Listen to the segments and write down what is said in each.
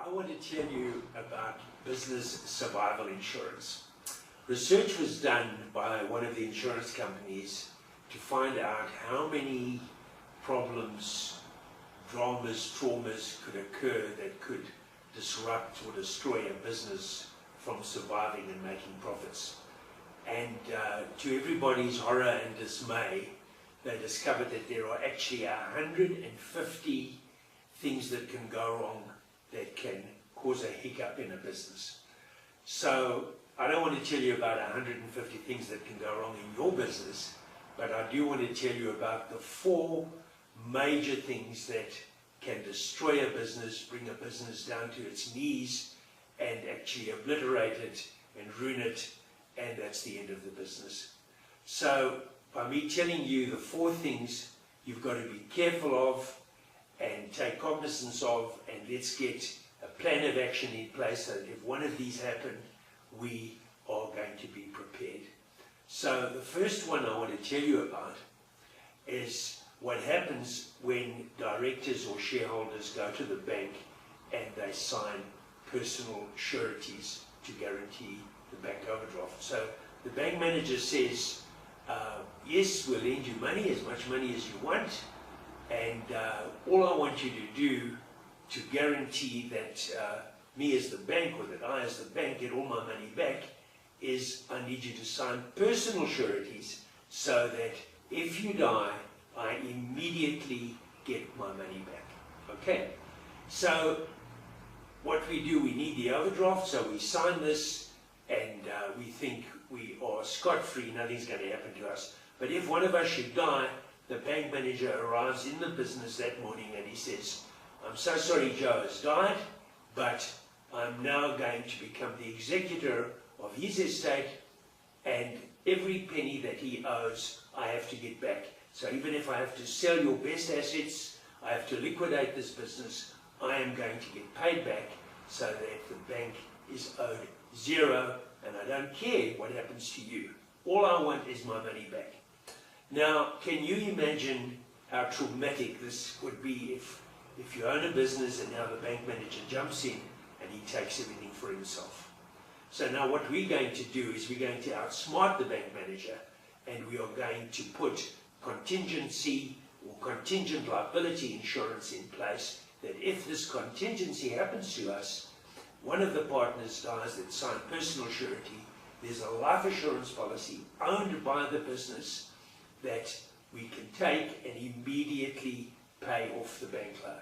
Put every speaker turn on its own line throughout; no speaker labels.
I want to tell you about business survival insurance. Research was done by one of the insurance companies to find out how many problems, dramas, traumas could occur that could disrupt or destroy a business from surviving and making profits. And to everybody's horror and dismay, they discovered that there are actually 150 things that can go wrong that can cause a hiccup in a business. So I don't want to tell you about 150 things that can go wrong in your business, but I do want to tell you about the 4 major things that can destroy a business, bring a business down to its knees, and actually obliterate it and ruin it, and that's the end of the business. So by me telling you the 4 things you've got to be careful of and take cognizance of, and let's get a plan of action in place so that if one of these happen, we are going to be prepared. So the first one I want to tell you about is what happens when directors or shareholders go to the bank and they sign personal sureties to guarantee the bank overdraft. So the bank manager says, yes, we'll lend you money, as much money as you want, and all I want you to do to guarantee that me as the bank, or that I as the bank get all my money back, is I need you to sign personal sureties so that if you die, I immediately get my money back. Okay, so what we do, we need the overdraft, so we sign this and we think we are scot-free, nothing's going to happen to us. But if one of us should die, the bank manager arrives in the business that morning and he says, I'm so sorry Joe has died, but I'm now going to become the executor of his estate, and every penny that he owes, I have to get back. So even if I have to sell your best assets, I have to liquidate this business, I am going to get paid back so that the bank is owed 0, and I don't care what happens to you. All I want is my money back. Now, can you imagine how traumatic this would be if you own a business and now the bank manager jumps in and he takes everything for himself? So now what we're going to do is we're going to outsmart the bank manager, and we are going to put contingency or contingent liability insurance in place, that if this contingency happens to us, one of the partners dies that signed personal surety, there's a life assurance policy owned by the business that we can take and immediately pay off the bank loan.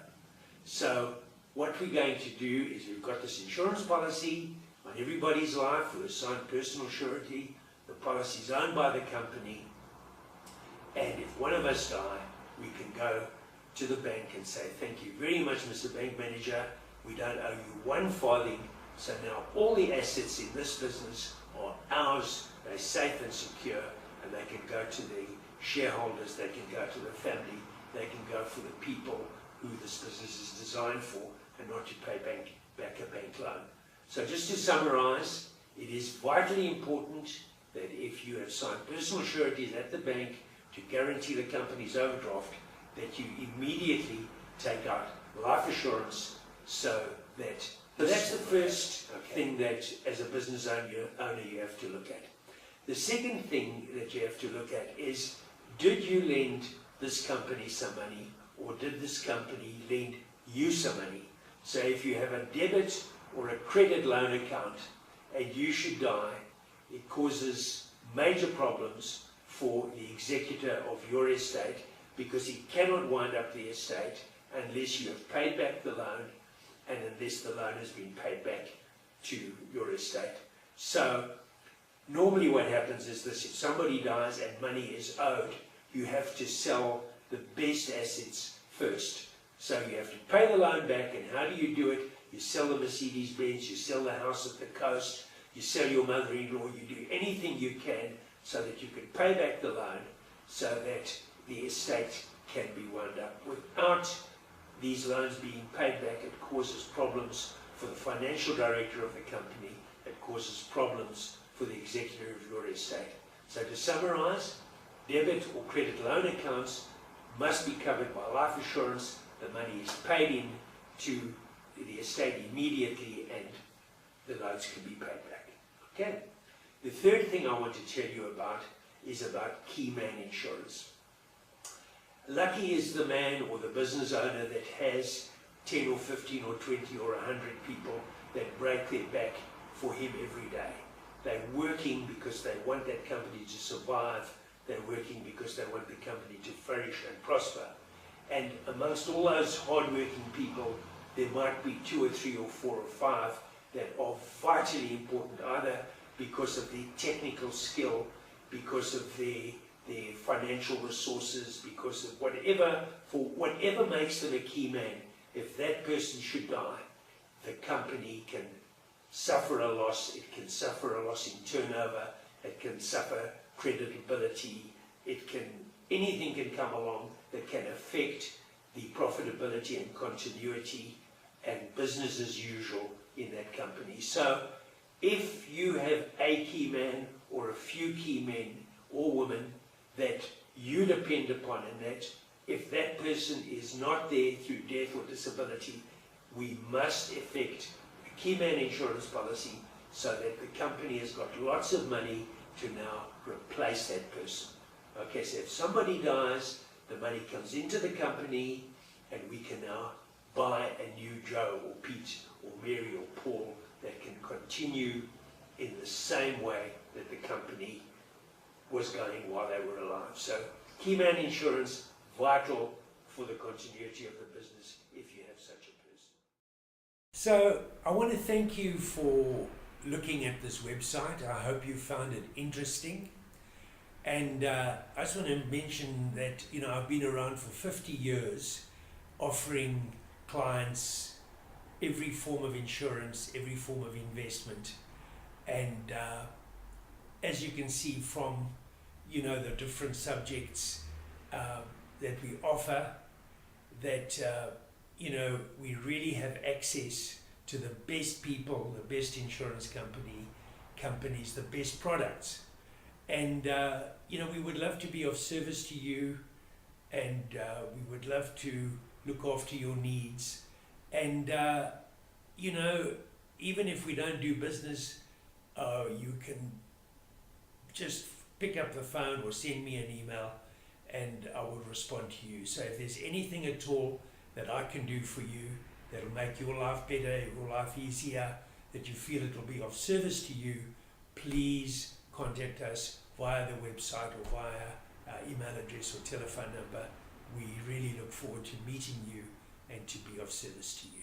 So what we're going to do is we've got this insurance policy on everybody's life who has signed personal surety. The policy is owned by the company, and if one of us die, we can go to the bank and say, thank you very much, Mr. Bank Manager, we don't owe you 1 farthing, so now all the assets in this business are ours, they're safe and secure, and they can go to the shareholders, they can go to the family, they can go for the people who this business is designed for, and not to pay back a bank loan. So just to summarize, it is vitally important that if you have signed personal sureties at the bank to guarantee the company's overdraft, that you immediately take out life assurance so that's the first thing that as a business owner you have to look at. The second thing that you have to look at is, did you lend this company some money, or did this company lend you some money? So if you have a debit or a credit loan account and you should die, it causes major problems for the executor of your estate, because he cannot wind up the estate unless you have paid back the loan and unless the loan has been paid back to your estate. So normally what happens is this: if somebody dies and money is owed, you have to sell the best assets first. So you have to pay the loan back, and how do you do it? You sell the Mercedes-Benz, you sell the house at the coast, you sell your mother-in-law, you do anything you can so that you can pay back the loan, so that the estate can be wound up. Without these loans being paid back, it causes problems for the financial director of the company, it causes problems for the executor of your estate. So to summarize, debit or credit loan accounts must be covered by life assurance. The money is paid in to the estate immediately and the notes can be paid back. Okay? The third thing I want to tell you about is about key man insurance. Lucky is the man or the business owner that has 10 or 15 or 20 or 100 people that break their back for him every day. They're working because they want that company to survive. They're working because they want the company to flourish and prosper. And amongst all those hard-working people, there might be 2 or 3 or 4 or 5 that are vitally important, either because of their technical skill, because of their financial resources, because of whatever makes them a key man. If that person should die, the company can suffer a loss. It can suffer a loss in turnover. It can suffer creditability. Anything can come along that can affect the profitability and continuity and business as usual in that company. So if you have a key man or a few key men or women that you depend upon, and that if that person is not there through death or disability, we must effect a key man insurance policy so that the company has got lots of money to now replace that person. Okay, so if somebody dies, the money comes into the company and we can now buy a new Joe or Pete or Mary or Paul that can continue in the same way that the company was going while they were alive. So key man insurance, vital for the continuity of the business if you have such a person. So I want to thank you for looking at this website. I hope you found it interesting. And I just want to mention that, I've been around for 50 years offering clients every form of insurance, every form of investment. And as you can see from, the different subjects that we offer, that, we really have access to the best people, the best insurance companies, the best products. And, we would love to be of service to you, and we would love to look after your needs. And, even if we don't do business, you can just pick up the phone or send me an email and I will respond to you. So if there's anything at all that I can do for you that'll make your life better, your life easier, that you feel it will be of service to you, please contact us via the website or via email address or telephone number. We really look forward to meeting you and to be of service to you.